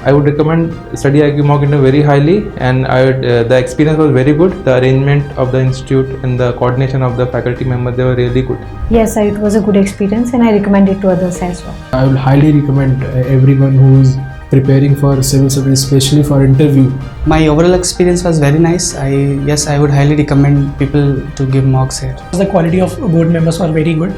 I would recommend Studyiq mock interview very highly, and the experience was very good. The arrangement of the institute and the coordination of the faculty members, they were really good. Yes, it was a good experience and I recommend it to others as well. I will highly recommend everyone who is preparing for civil service, especially for interview. My overall experience was very nice. I would highly recommend people to give mocks here. The quality of board members were very good.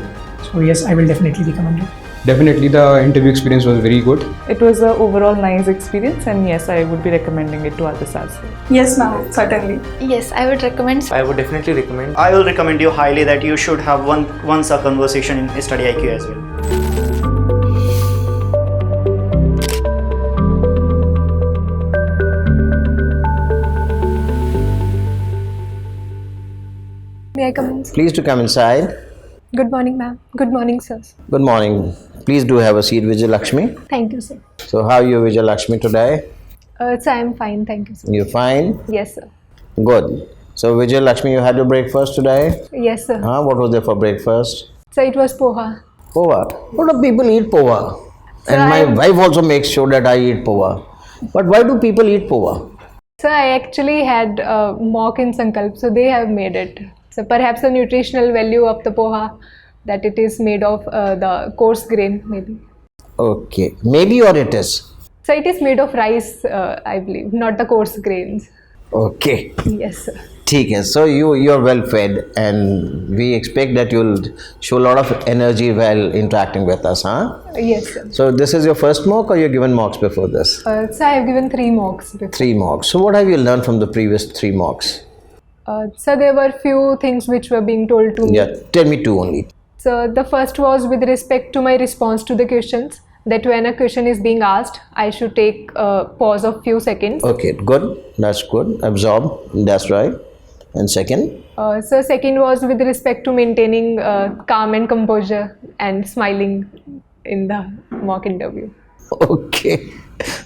So yes, I will definitely recommend it. Definitely the interview experience was very good. It was an overall nice experience, and yes, I would be recommending it to others as well. Yes, ma'am, certainly. Yes, I would recommend. I would definitely recommend. I will recommend you highly that you should have once a conversation in Studyiq as well. May I come in? Please to come inside. Good morning, ma'am. Good morning, sir. Good morning. Please do have a seat, Vijaylakshmi. Thank you, sir. So how are you, Vijaylakshmi, today? Sir, I am fine. Thank you, sir. You fine? Yes, sir. Good. So Vijaylakshmi, you had your breakfast today? Yes, sir. What was there for breakfast? Sir, it was poha. Poha. What do people eat poha? Sir, and my wife also makes sure that I eat poha. But why do people eat poha? Sir, I actually had mock in Sankalp, so they have made it. So perhaps the nutritional value of the poha, that it is made of the coarse grain, maybe. Okay. Maybe or it is? So it is made of rice, I believe, not the coarse grains. Okay. Yes, sir. ठीक है. So you're well fed, and we expect that you'll show a lot of energy while interacting with us, huh? Yes, sir. So this is your first mock, or you've given mocks before this? So I have given 3 mocks before. 3 mocks. So what have you learned from the previous 3 mocks? So there were few things which were being told to me. Yeah, tell me 2 only. So the first was with respect to my response to the questions, that when a question is being asked, I should take a pause of few seconds. Okay, good. That's good. Absorb. That's right. And second? So second was with respect to maintaining calm and composure and smiling in the mock interview. Okay.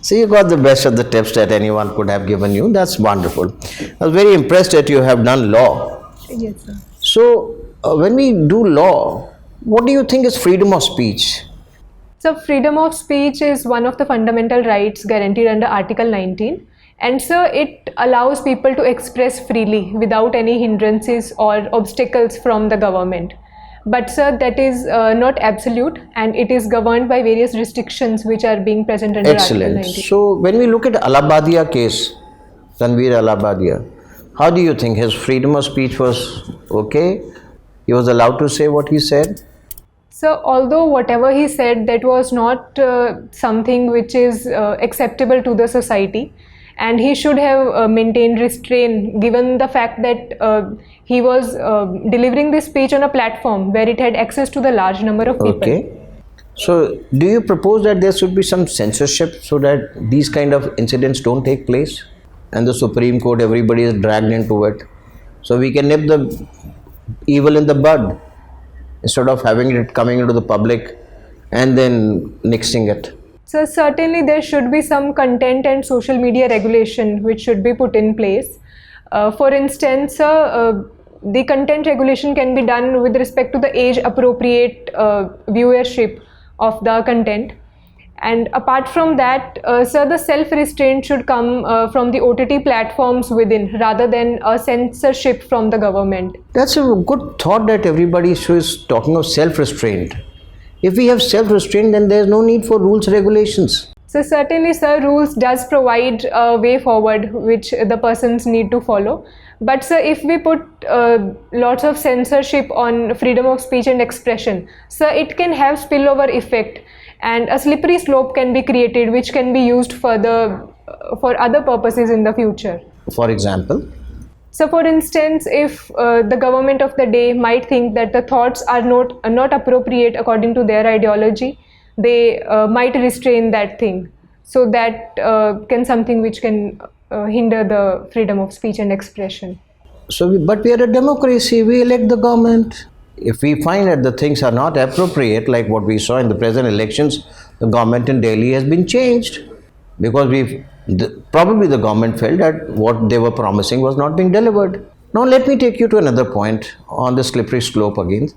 So you got the best of the tips that anyone could have given you. That's wonderful. I was very impressed that you have done law. Yes, sir. So when we do law, what do you think is freedom of speech? So freedom of speech is one of the fundamental rights guaranteed under Article 19. And so it allows people to express freely without any hindrances or obstacles from the government. But sir, that is not absolute, and it is governed by various restrictions which are being present under Article 19. So when we look at Allahabadia case, Tanveer Allahabadia, how do you think his freedom of speech was okay? He was allowed to say what he said? So although whatever he said, that was not something which is acceptable to the society, and he should have maintained restraint given the fact that he was delivering this speech on a platform where it had access to the large number of people. Okay. So do you propose that there should be some censorship so that these kind of incidents don't take place, and the Supreme Court, everybody is dragged into it, so we can nip the evil in the bud instead of having it coming into the public and then nixing it? So certainly there should be some content and social media regulation which should be put in place. For instance, the content regulation can be done with respect to the age appropriate viewership of the content. And apart from that, sir, the self-restraint should come from the OTT platforms within rather than a censorship from the government. That's a good thought that everybody is talking of self-restraint. If we have self-restraint, then there's no need for rules, regulations. So certainly, sir, rules does provide a way forward which the persons need to follow. But sir, if we put lots of censorship on freedom of speech and expression, sir, it can have spillover effect, and a slippery slope can be created which can be used further for other purposes in the future. For example? So for instance, if the government of the day might think that the thoughts are not appropriate according to their ideology, they might restrain that thing. So that can something which can hinder the freedom of speech and expression. So, but we are a democracy, we elect the government. If we find that the things are not appropriate, like what we saw in the present elections, the government in Delhi has been changed because probably the government felt that what they were promising was not being delivered. Now let me take you to another point on the slippery slope again.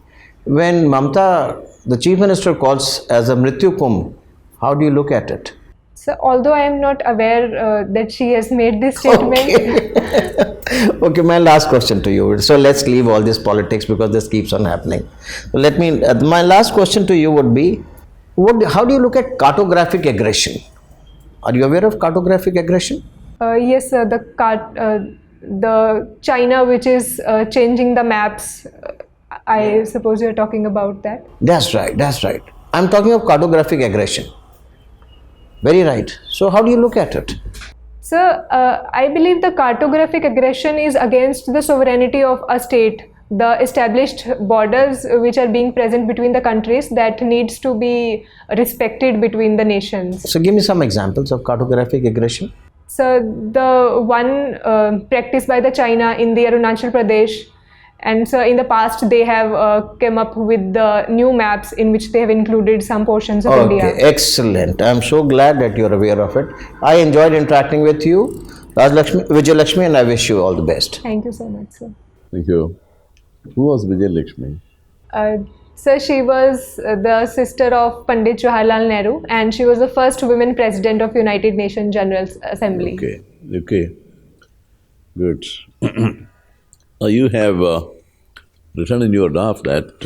When Mamta, the Chief Minister, calls as a Mrityu Kumbh, how do you look at it? So although I am not aware that she has made this statement. Okay, my last question to you. So let's leave all this politics because this keeps on happening. Let me. My last question to you would be, how do you look at cartographic aggression? Are you aware of cartographic aggression? Yes, sir, the China which is changing the maps. I suppose you're talking about that. That's right. That's right. I'm talking of cartographic aggression. Very right. So how do you look at it? Sir, I believe the cartographic aggression is against the sovereignty of a state. The established borders which are being present between the countries, that needs to be respected between the nations. So give me some examples of cartographic aggression. So the one practiced by the China in the Arunachal Pradesh, and so in the past they have come up with the new maps in which they have included some portions of India. Okay, excellent. I'm so glad that you're aware of it. I enjoyed interacting with you, Vijaylakshmi, and I wish you all the best. Thank you so much, sir. Thank you. Who was Vijaylakshmi? Sir, she was the sister of Pandit Jawaharlal Nehru, and she was the first women president of United Nations General Assembly. Okay. Good. You have written in your draft that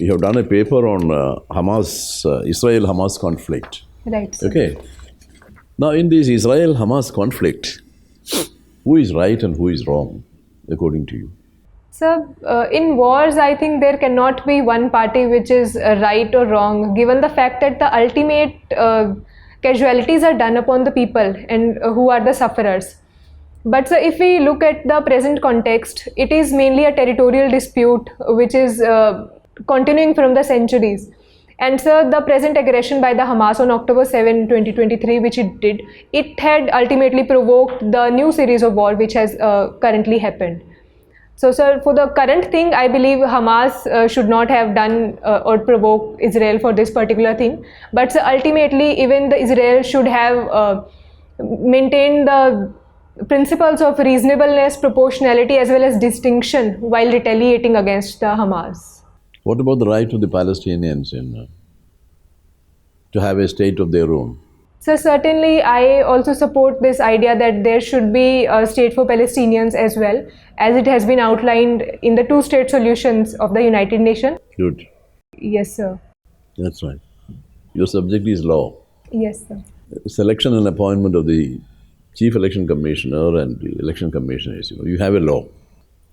you have done a paper on Israel-Hamas conflict. Right, sir. Okay. Now, in this Israel-Hamas conflict, who is right and who is wrong, according to you? So, in wars, I think there cannot be one party which is right or wrong, given the fact that the ultimate casualties are done upon the people and who are the sufferers. But so if we look at the present context, it is mainly a territorial dispute which is continuing from the centuries. And so the present aggression by the Hamas on October 7, 2023, which it did, it had ultimately provoked the new series of war which has currently happened. So, sir, for the current thing, I believe Hamas should not have done or provoked Israel for this particular thing. But so ultimately, even the Israel should have maintained the principles of reasonableness, proportionality, as well as distinction while retaliating against the Hamas. What about the right of the Palestinians to have a state of their own? So certainly, I also support this idea that there should be a state for Palestinians as well, as it has been outlined in the two-state solutions of the United Nations. Good. Yes, sir. That's right. Your subject is law. Yes, sir. Selection and appointment of the Chief Election Commissioner and the Election Commissioners. You have a law.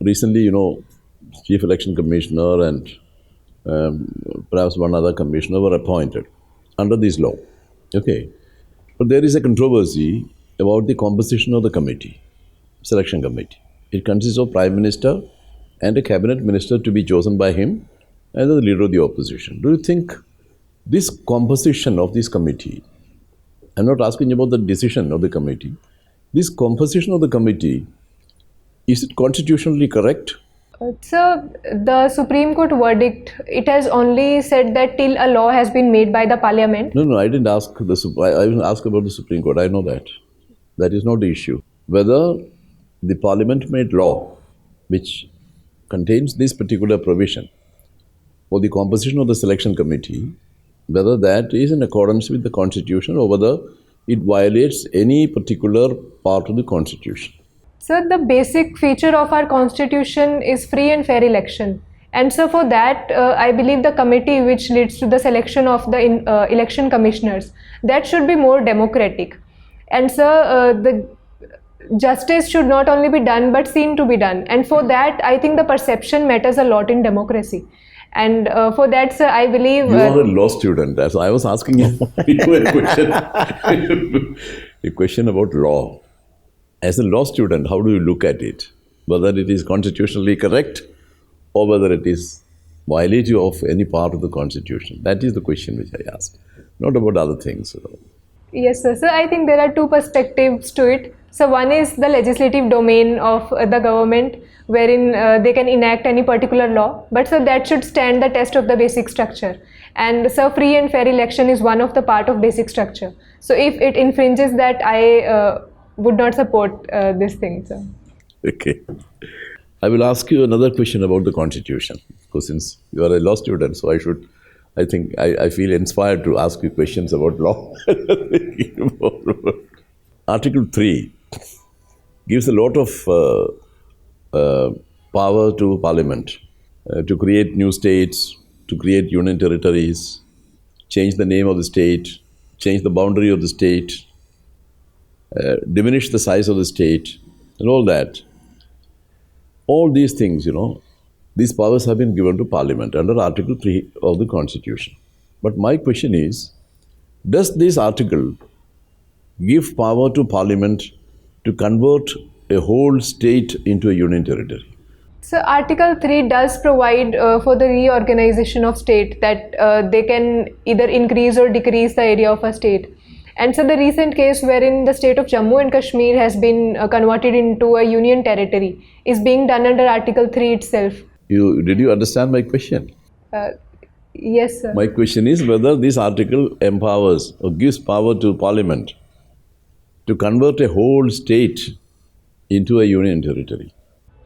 Recently, Chief Election Commissioner and perhaps one other commissioner were appointed under this law. Okay. But there is a controversy about the composition of the committee, selection committee. It consists of Prime Minister and a cabinet minister to be chosen by him and the leader of the opposition. Do you think this composition of this committee, I'm not asking about the decision of the committee, this composition of the committee, is it constitutionally correct? So the Supreme Court verdict, it has only said that till a law has been made by the Parliament. No, I didn't ask I didn't ask about the Supreme Court. I know that. That is not the issue. Whether the Parliament made law which contains this particular provision for the composition of the selection committee, whether that is in accordance with the Constitution or whether it violates any particular part of the Constitution. So the basic feature of our constitution is free and fair election. And so for that, I believe the committee which leads to the selection of the election commissioners, that should be more democratic. And so the justice should not only be done but seen to be done. And for that, I think the perception matters a lot in democracy. And for that, sir, I believe... You are a law student. So I was asking you a question about law. As a law student, how do you look at it? Whether it is constitutionally correct or whether it is violative of any part of the Constitution. That is the question which I asked, not about other things. Yes, sir. So I think there are two perspectives to it. So one is the legislative domain of the government, wherein they can enact any particular law. But so that should stand the test of the basic structure. And so free and fair election is one of the part of basic structure. So if it infringes that, I would not support this thing, sir. Okay. I will ask you another question about the Constitution. Because since you are a law student, so I should I think I feel inspired to ask you questions about law. Article 3 gives a lot of power to Parliament to create new states, to create union territories, change the name of the state, change the boundary of the state, diminish the size of the state, and all that. All these things, these powers have been given to Parliament under Article 3 of the Constitution. But my question is, does this article give power to Parliament to convert a whole state into a union territory? So Article 3 does provide for the reorganization of state, that they can either increase or decrease the area of a state. And so the recent case wherein the state of Jammu and Kashmir has been converted into a union territory is being done under Article 3 itself. Did you understand my question? Yes, sir. My question is whether this article empowers or gives power to Parliament to convert a whole state into a union territory.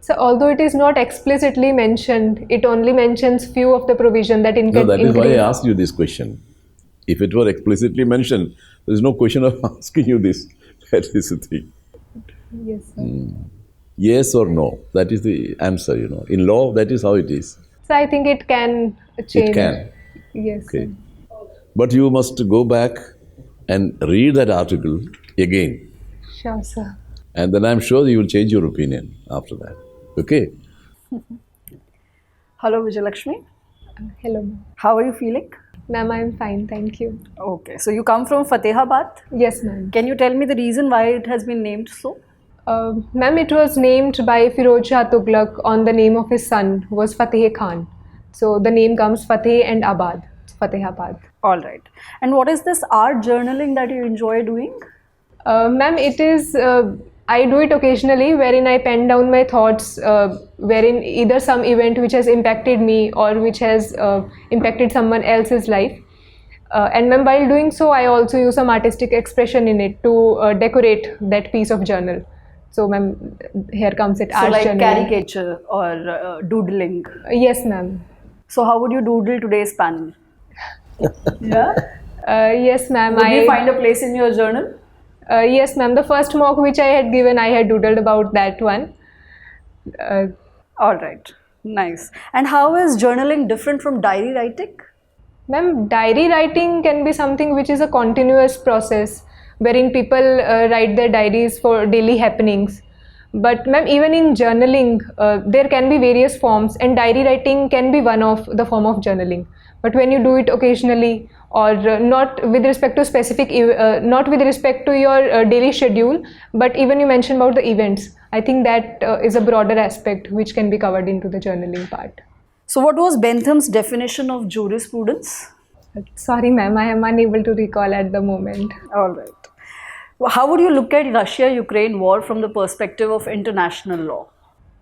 So although it is not explicitly mentioned, it only mentions few of the provision that No, that is why I asked you this question. If it were explicitly mentioned, there is no question of asking you this. That is the thing. Yes, sir. Yes or no, that is the answer, In law, that is how it is. So I think it can change. It can. Yes. Okay. Sir. But you must go back and read that article again. Sure, sir. And then I'm sure you will change your opinion after that. Okay? Hello, Vijaylakshmi. Hello, ma'am. How are you feeling? Ma'am, I'm fine, thank you. Okay, so you come from Fatehabad. Yes, ma'am. Can you tell me the reason why it has been named so? Ma'am, it was named by Firoz Shah Tughlaq on the name of his son, who was Fateh Khan. So the name comes Fateh and Abad, Fatehabad. All right. And what is this art journaling that you enjoy doing? Ma'am, it is, I do it occasionally wherein I pen down my thoughts, wherein either some event which has impacted me or which has impacted someone else's life. And ma'am, while doing so, I also use some artistic expression in it to decorate that piece of journal. So ma'am, here comes it, art like journaling. Caricature or doodling? Yes, ma'am. So how would you doodle today's panel? Yeah? Yes, ma'am. Would you find a place in your journal? Yes, ma'am. The first mock which I had given, I had doodled about that one. All right. Nice. And how is journaling different from diary writing? Ma'am, diary writing can be something which is a continuous process wherein people write their diaries for daily happenings. But ma'am, even in journaling, there can be various forms, and diary writing can be one of the form of journaling. But when you do it occasionally, or not with respect to specific, not with respect to your daily schedule, but even you mentioned about the events, I think that is a broader aspect which can be covered into the journaling part. So what was Bentham's definition of jurisprudence? Sorry ma'am, I am unable to recall at the moment. All right. How would you look at Russia-Ukraine war from the perspective of international law?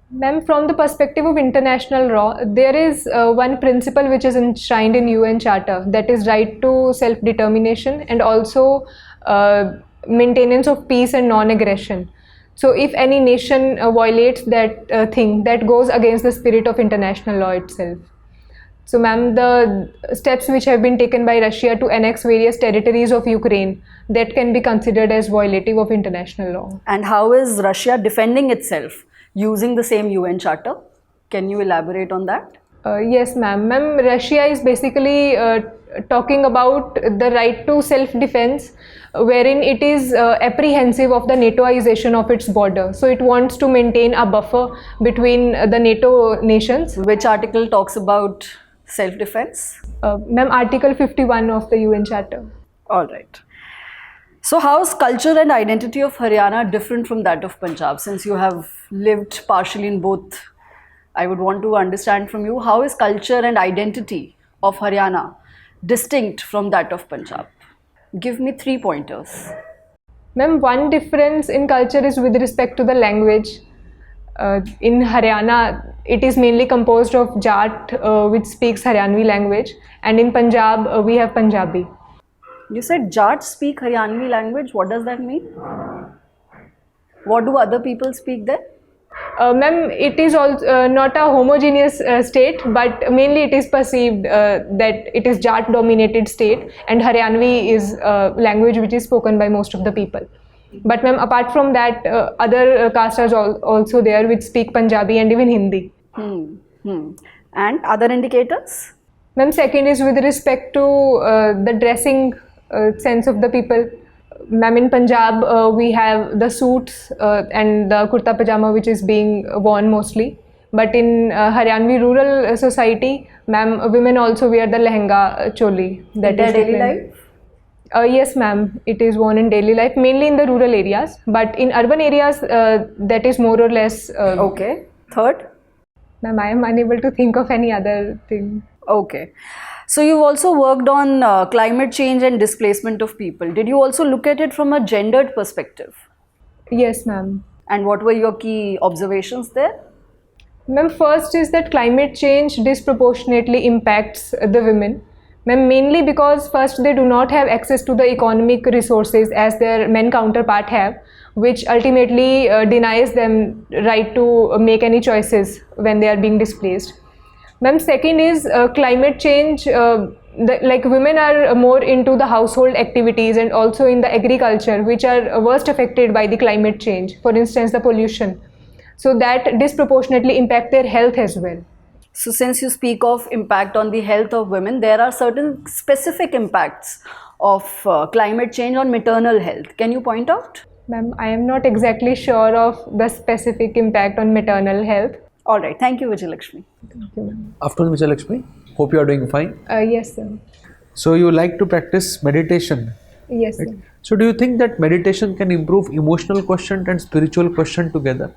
Ma'am, from the perspective of international law, there is one principle which is enshrined in UN Charter, that is right to self-determination and also maintenance of peace and non-aggression. So if any nation violates that thing, that goes against the spirit of international law itself. So ma'am, the steps which have been taken by Russia to annex various territories of Ukraine, that can be considered as violative of international law. And how is Russia defending itself using the same UN Charter? Can you elaborate on that? Yes ma'am. Ma'am, Russia is basically talking about the right to self-defense, wherein it is apprehensive of the NATOization of its border. So it wants to maintain a buffer between the NATO nations. Which article talks about self-defense? Ma'am, Article 51 of the UN Charter. All right. So how is culture and identity of Haryana different from that of Punjab? Since you have lived partially in both, I would want to understand from you, how is culture and identity of Haryana distinct from that of Punjab? Give me 3 pointers. Ma'am, one difference in culture is with respect to the language. In Haryana, it is mainly composed of Jat, which speaks Haryanvi language, and in Punjab, we have Punjabi. You said Jat speak Haryanvi language. What does that mean? What do other people speak there? Ma'am, it is also not a homogeneous state, but mainly it is perceived that it is Jat dominated state, and Haryanvi is language which is spoken by most of the people. But ma'am, apart from that, other castes are also there which speak Punjabi and even Hindi. And other indicators? Ma'am, second is with respect to the dressing sense of the people. Ma'am, in Punjab, we have the suits and the kurta pajama which is being worn mostly. But in Haryanvi rural society, ma'am, women also wear the lehenga choli. That is daily life? Yes, ma'am, it is worn in daily life, mainly in the rural areas. But in urban areas, that is more or less. Okay. Third? Ma'am, I am unable to think of any other thing. Okay. So you've also worked on climate change and displacement of people. Did you also look at it from a gendered perspective? Yes, ma'am. And what were your key observations there? Ma'am, first is that climate change disproportionately impacts the women. Ma'am, mainly because first they do not have access to the economic resources as their men counterpart have, which ultimately denies them right to make any choices when they are being displaced. Ma'am, second is climate change, like women are more into the household activities and also in the agriculture, which are worst affected by the climate change, for instance the pollution. So that disproportionately impact their health as well. So since you speak of impact on the health of women, there are certain specific impacts of climate change on maternal health. Can you point out? Ma'am, I am not exactly sure of the specific impact on maternal health. All right. Thank you, Vijaylakshmi. Thank you, ma'am. Afternoon, Vijaylakshmi. Hope you are doing fine. Yes, sir. So you like to practice meditation? Yes, right? sir. So do you think that meditation can improve emotional quotient and spiritual quotient together?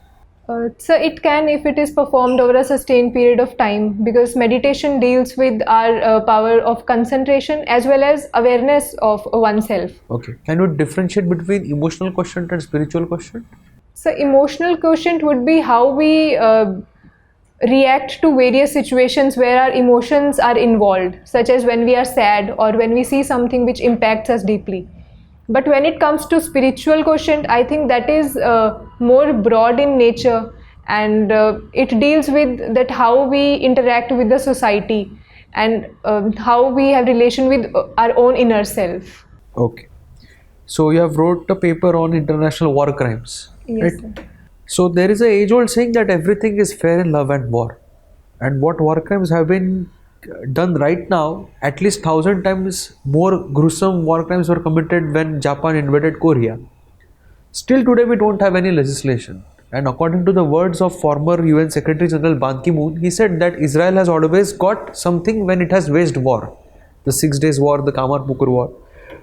So it can if it is performed over a sustained period of time, because meditation deals with our power of concentration as well as awareness of oneself. Okay. Can you differentiate between emotional quotient and spiritual quotient? So emotional quotient would be how we react to various situations where our emotions are involved, such as when we are sad or when we see something which impacts us deeply. But when it comes to spiritual quotient, I think that is more broad in nature, and it deals with that how we interact with the society and how we have relation with our own inner self. Okay. So you have wrote a paper on international war crimes. Yes, right? sir. So there is a age-old saying that everything is fair in love and war. And what war crimes have been done right now, at least 1,000 times more gruesome war crimes were committed when Japan invaded Korea. Still today we don't have any legislation. And according to the words of former UN Secretary General Ban Ki-moon, he said that Israel has always got something when it has waged war. The 6 Days War, the Kamar Pukur War.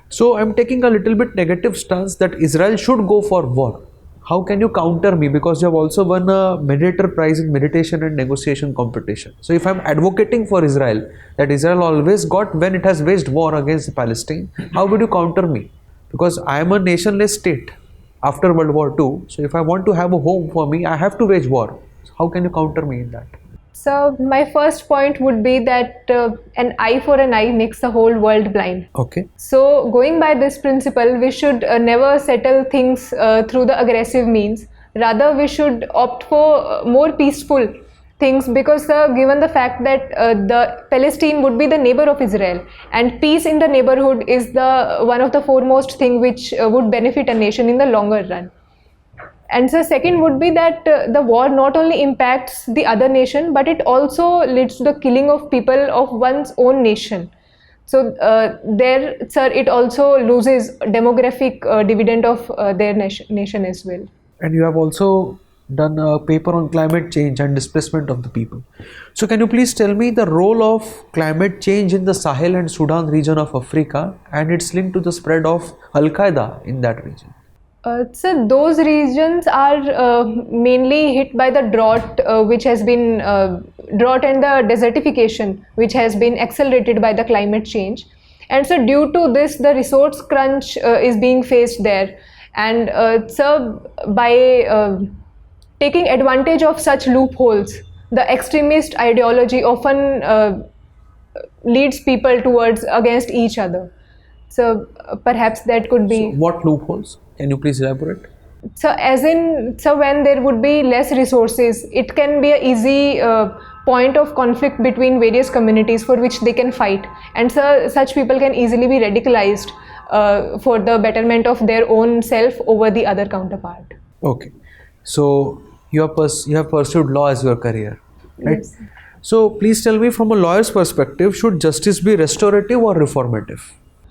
So I'm taking a little bit negative stance that Israel should go for war. How can you counter me? Because you have also won a Mediator Prize in Meditation and Negotiation competition. So if I'm advocating for Israel, that Israel always got when it has waged war against Palestine, how would you counter me? Because I am a nationless state after World War II. So if I want to have a home for me, I have to wage war. So how can you counter me in that? So my first point would be that an eye for an eye makes the whole world blind. Okay. So going by this principle, we should never settle things through the aggressive means. Rather, we should opt for more peaceful things, because given the fact that the Palestine would be the neighbor of Israel, and peace in the neighborhood is the one of the foremost thing which would benefit a nation in the longer run. And so second would be that the war not only impacts the other nation, but it also leads to the killing of people of one's own nation. So there, sir, it also loses demographic dividend of their nation as well. And you have also done a paper on climate change and displacement of the people. So can you please tell me the role of climate change in the Sahel and Sudan region of Africa and its link to the spread of Al-Qaeda in that region? So those regions are mainly hit by the drought, which has been drought and the desertification, which has been accelerated by the climate change. And so due to this, the resource crunch is being faced there. And so by taking advantage of such loopholes, the extremist ideology often leads people towards against each other. So perhaps that could be. So what loopholes? Can you please elaborate? So when there would be less resources, it can be an easy point of conflict between various communities for which they can fight, and so such people can easily be radicalized for the betterment of their own self over the other counterpart. Okay, so you have pursued law as your career, right? Yes. So please tell me, from a lawyer's perspective, should justice be restorative or reformative?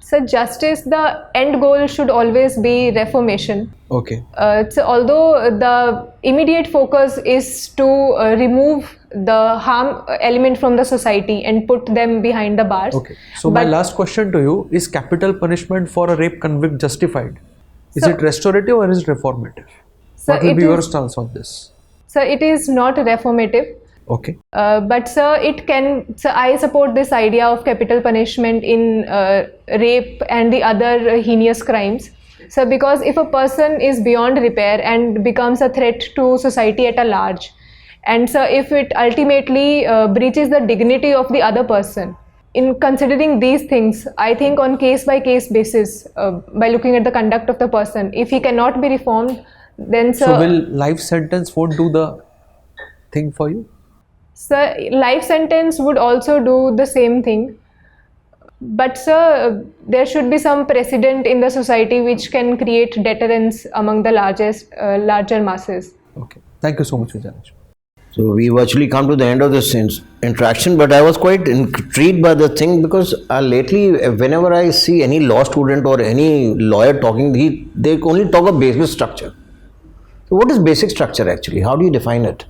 So justice, the end goal should always be reformation. Okay. So although the immediate focus is to remove the harm element from the society and put them behind the bars. Okay. So my last question to you is: capital punishment for a rape convict justified? Is it restorative or is it reformative? What will be your stance on this? So it is not reformative. Okay. But sir, it can. So I support this idea of capital punishment in rape and the other heinous crimes. So because if a person is beyond repair and becomes a threat to society at a large, and so if it ultimately breaches the dignity of the other person, in considering these things, I think on case-by-case basis, by looking at the conduct of the person, if he cannot be reformed, then so will life sentence won't do the thing for you? Sir, life sentence would also do the same thing, but sir, there should be some precedent in the society which can create deterrence among the larger masses. Okay, thank you so much, Vijaylakshmi. So we virtually come to the end of this interaction, but I was quite intrigued by the thing because lately, whenever I see any law student or any lawyer talking, they only talk of basic structure. So what is basic structure actually? How do you define it?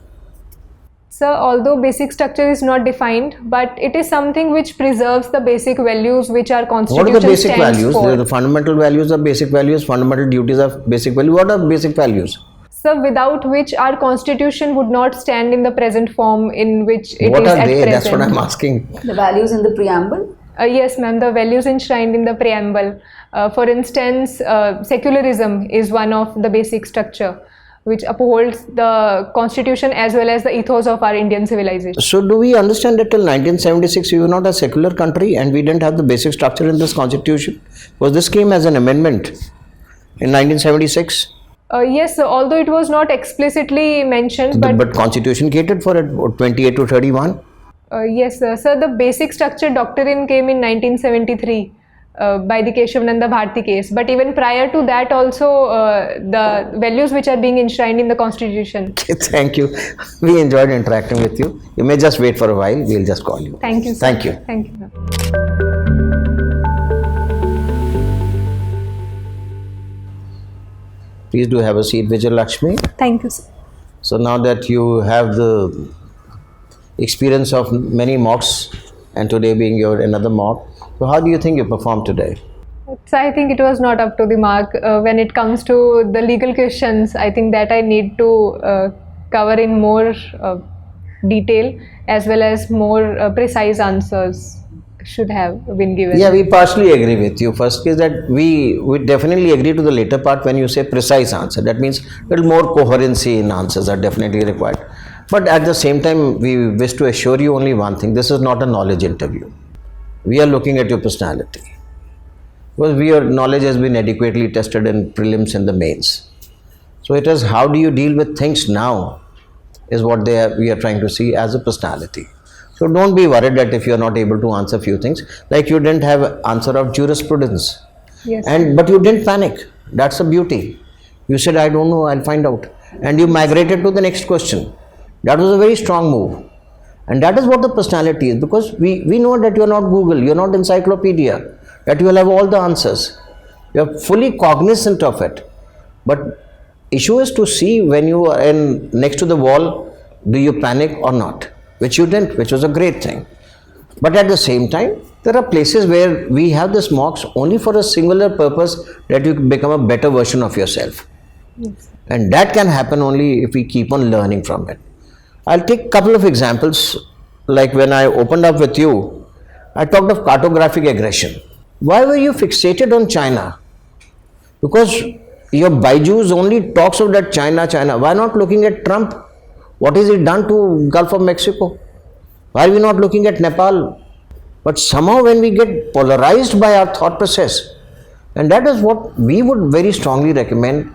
So although basic structure is not defined, but it is something which preserves the basic values which our constitution What are the basic stands values? for. The fundamental values are basic values, fundamental duties are basic values. What are basic values? So without which our constitution would not stand in the present form in which it What is are at they? present. That's what I'm asking. The values in the preamble? Yes, ma'am, the values enshrined in the preamble. For instance, secularism is one of the basic structure which upholds the constitution as well as the ethos of our Indian civilization. So do we understand that till 1976 we were not a secular country and we didn't have the basic structure in this constitution? Was this came as an amendment in 1976? Yes, although it was not explicitly mentioned, but constitution catered for it, 28 to 31? Yes, sir, the basic structure doctrine came in 1973. By the Keshavananda Bharti case, but even prior to that also the values which are being enshrined in the constitution. Okay, thank you. We enjoyed interacting with you. You may just wait for a while. We'll just call you. Thank you, sir. Thank you. Thank you, sir. Please do have a seat, Vijaylakshmi. Thank you, sir. So now that you have the experience of many mocks and today being your another mock, so how do you think you performed today? So I think it was not up to the mark. When it comes to the legal questions, I think that I need to cover in more detail as well as more precise answers should have been given. Yeah, we partially agree with you. First is that we definitely agree to the later part when you say precise answer. That means a little more coherency in answers are definitely required. But at the same time, we wish to assure you only one thing. This is not a knowledge interview. We are looking at your personality. Because your knowledge has been adequately tested in prelims and the mains. So it is how do you deal with things now is what we are trying to see as a personality. So don't be worried that if you are not able to answer few things, like you didn't have answer of jurisprudence. Yes. But you didn't panic. That's the beauty. You said, I don't know, I'll find out. And you migrated to the next question. That was a very strong move. And that is what the personality is, because we know that you are not Google, you are not encyclopedia, that you will have all the answers. You are fully cognizant of it. But issue is to see when you are next to the wall, do you panic or not? Which you didn't, which was a great thing. But at the same time, there are places where we have this mocks only for a singular purpose that you become a better version of yourself. Yes. And that can happen only if we keep on learning from it. I'll take a couple of examples. Like when I opened up with you, I talked of cartographic aggression. Why were you fixated on China? Because your Byju's only talks of that China. Why not looking at Trump? What has he done to Gulf of Mexico? Why are we not looking at Nepal? But somehow when we get polarized by our thought process, and that is what we would very strongly recommend,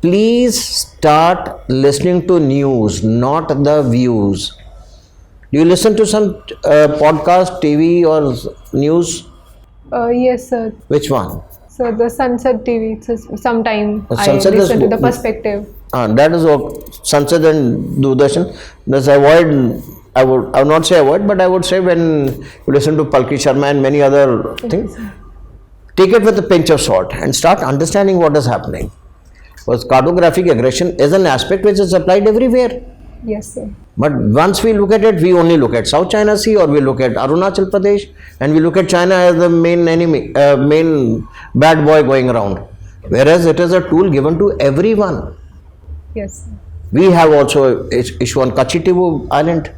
please start listening to news, not the views. Do you listen to some podcast, TV or news? Yes, sir. Which one? So the Sunset TV. Sometime Sunset I listen is- to the perspective. That is Sunset and Doordarshan. Thus avoid, I would not say avoid, but I would say when you listen to Palki Sharma and many other things, take it with a pinch of salt and start understanding what is happening. Because cartographic aggression is an aspect which is applied everywhere. Yes, sir. But once we look at it, we only look at South China Sea, or we look at Arunachal Pradesh, and we look at China as the main enemy, main bad boy going around. Whereas it is a tool given to everyone. Yes, sir. We have also issue on Kachitivu Island,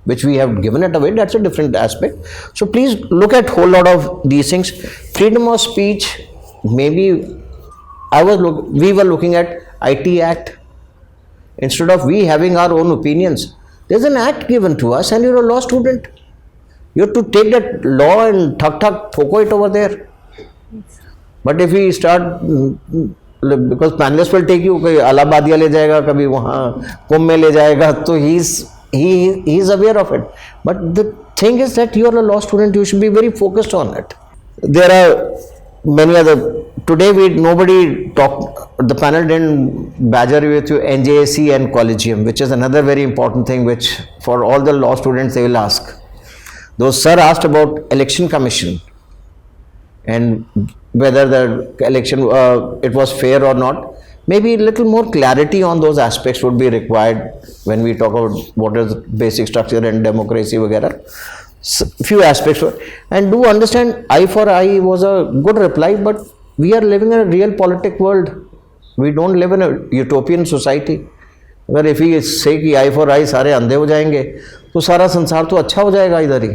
which we have given it away. That's a different aspect. So please look at whole lot of these things. Freedom of speech, maybe we were looking at IT Act. Instead of we having our own opinions, there's an act given to us and you're a law student. You have to take that law and thoko it over there. But if we start, because panelists will take you, कभी अलाहाबादिया ले जाएगा, कभी वहाँ कुंभ में ले जाएगा, तो he is aware of it. But the thing is that you are a law student, you should be very focused on it. There are many other. Today nobody talked, the panel didn't badger with you NJSC and Collegium, which is another very important thing which for all the law students they will ask. Though sir asked about election commission and whether the election it was fair or not, maybe a little more clarity on those aspects would be required when we talk about what is basic structure and democracy वगैरह. Few aspects, and do understand eye for eye was a good reply, but we are living in a real politic world. We don't live in a utopian society. अगर if we say कि eye for eye सारे अंधे हो जाएंगे तो सारा संसार तो अच्छा हो जाएगा इधर ही,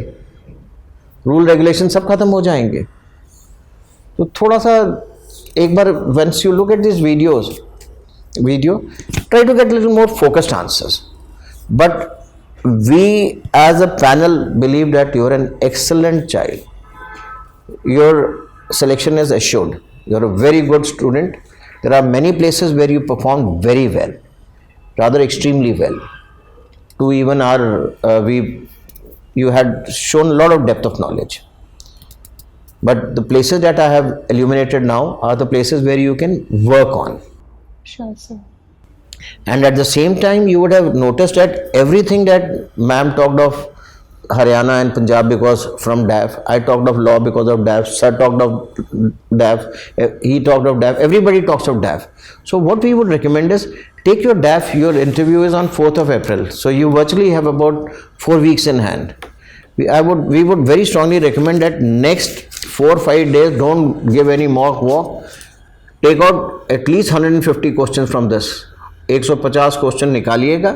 रूल रेगुलेशन सब खत्म हो जाएंगे. तो थोड़ा सा एक बार once you look at these video, try to get a little more focused answers. But we as a panel believe that you are an excellent child. Your selection is assured. You are a very good student. There are many places where you performed very well, rather extremely well. To even you had shown a lot of depth of knowledge. But the places that I have illuminated now are the places where you can work on. Sure, sir. And at the same time, you would have noticed that everything that ma'am talked of Haryana and Punjab because from DAF, I talked of law because of DAF, sir talked of DAF, he talked of DAF, everybody talks of DAF. So what we would recommend is take your DAF, your interview is on 4th of April. So you virtually have about 4 weeks in hand. We would very strongly recommend that next 4 or 5 days, don't give any mock walk. Take out at least 150 questions from this. 150 question निकालिएगा,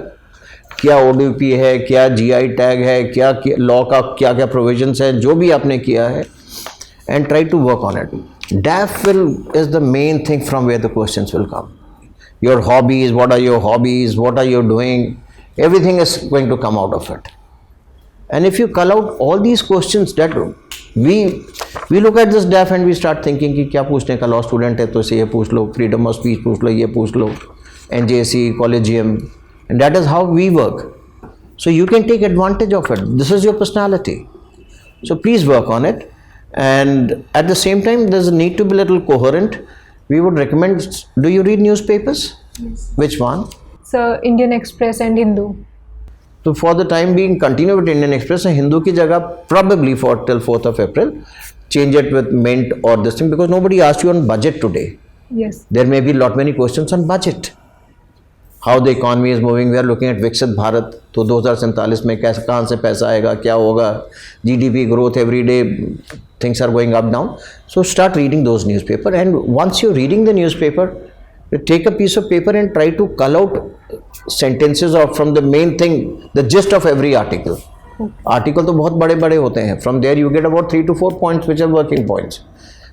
क्या ODP है, क्या GI tag है, क्या law का क्या क्या provisions है, जो भी आपने किया है, and try to work on it. DAF is the main thing from where the questions will come. Your hobbies, what are your hobbies, what are you doing, everything is going to come out of it. And if you call out all these questions that we look at this DAF and we start thinking कि क्या पूछने का, law student है तो इसे ये पूछ लो, freedom of speech पूछ लो, ये पूछ लो, NJSC, Collegium, and that is how we work. So you can take advantage of it. This is your personality. So please work on it. And at the same time, there's a need to be a little coherent. We would recommend, do you read newspapers? Yes. Which one? So Indian Express and Hindu. So for the time being, continue with Indian Express and Hindu ki jagah probably for till 4th of April. Change it with Mint or this thing, because nobody asked you on budget today. Yes. There may be lot many questions on budget. How the economy is moving, we are looking at Viksit Bharat. तो 2047 में कैसे कहाँ से पैसा आएगा, क्या होगा, GDP growth every day, things are going up down. So start reading those newspaper, and once you're reading the newspaper, you take a piece of paper and try to cull out sentences or from the main thing, the gist of every article. Article तो बहुत बड़े बड़े होते हैं. From there you get about 3 to 4 points which are working points.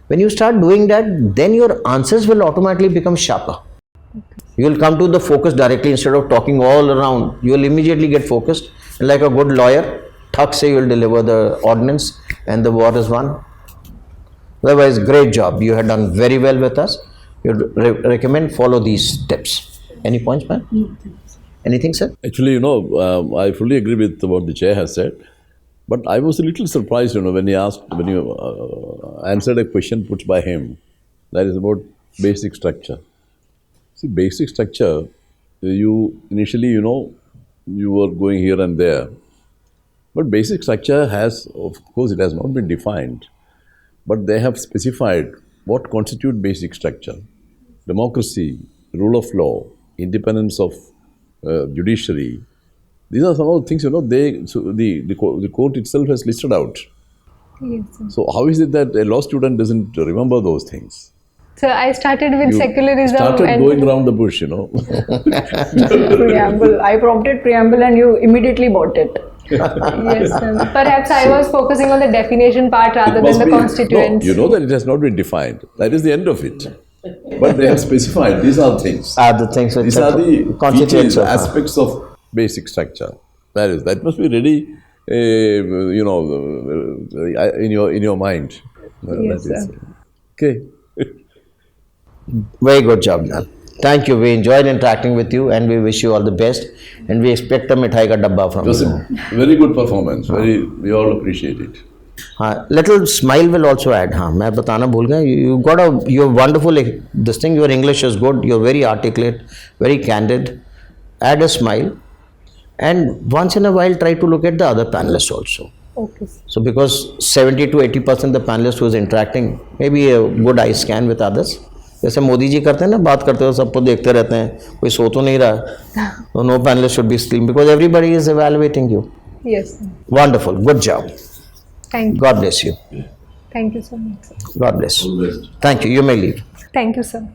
When you start doing that, then your answers will automatically become sharper. You will come to the focus directly instead of talking all around. You will immediately get focused. And like a good lawyer, thak se you will deliver the ordinance and the war is won. Otherwise, great job. You had done very well with us. you'd recommend follow these tips. Any points, ma'am? Anything, sir? Actually, I fully agree with what the chair has said. But I was a little surprised, when you answered a question put by him, that is about basic structure. See, basic structure, you initially, you were going here and there. But basic structure has, of course, it has not been defined. But they have specified what constitutes basic structure. Democracy, rule of law, independence of judiciary. These are some of the things, the court itself has listed out. Yes, sir. So how is it that a law student doesn't remember those things? So I started with secularism. Started and going around the bush, Preamble. I prompted preamble and you immediately bought it. Yes, sir. Perhaps I was focusing on the definition part rather than the constituents. No, you know that it has not been defined. That is the end of it. But they have specified these are things. These are the features, aspects of basic structure. That must be ready, in your mind. Yes, sir. Okay. Very good job, ma'am. Thank you. We enjoyed interacting with you, and we wish you all the best. And we expect a mithai ka dabba from It was you. a very good performance. We all appreciate it. Little smile will also add. मैं बताना भूल गया. You're wonderful. This thing, your English is good. You're very articulate, very candid. Add a smile, and once in a while try to look at the other panelists also. Okay. So because 70 to 80% the panelists who is interacting, maybe a good eye scan with others. जैसे मोदी जी करते हैं ना, बात करते हो सबको देखते रहते हैं, कोई सो तो नहीं रहा. So no panelist should be sleeping because everybody is evaluating you. Yes, sir. Wonderful. Good job. Thank you. God bless you. Thank you so much, sir. God bless. Thank you. You may leave. Thank you, sir.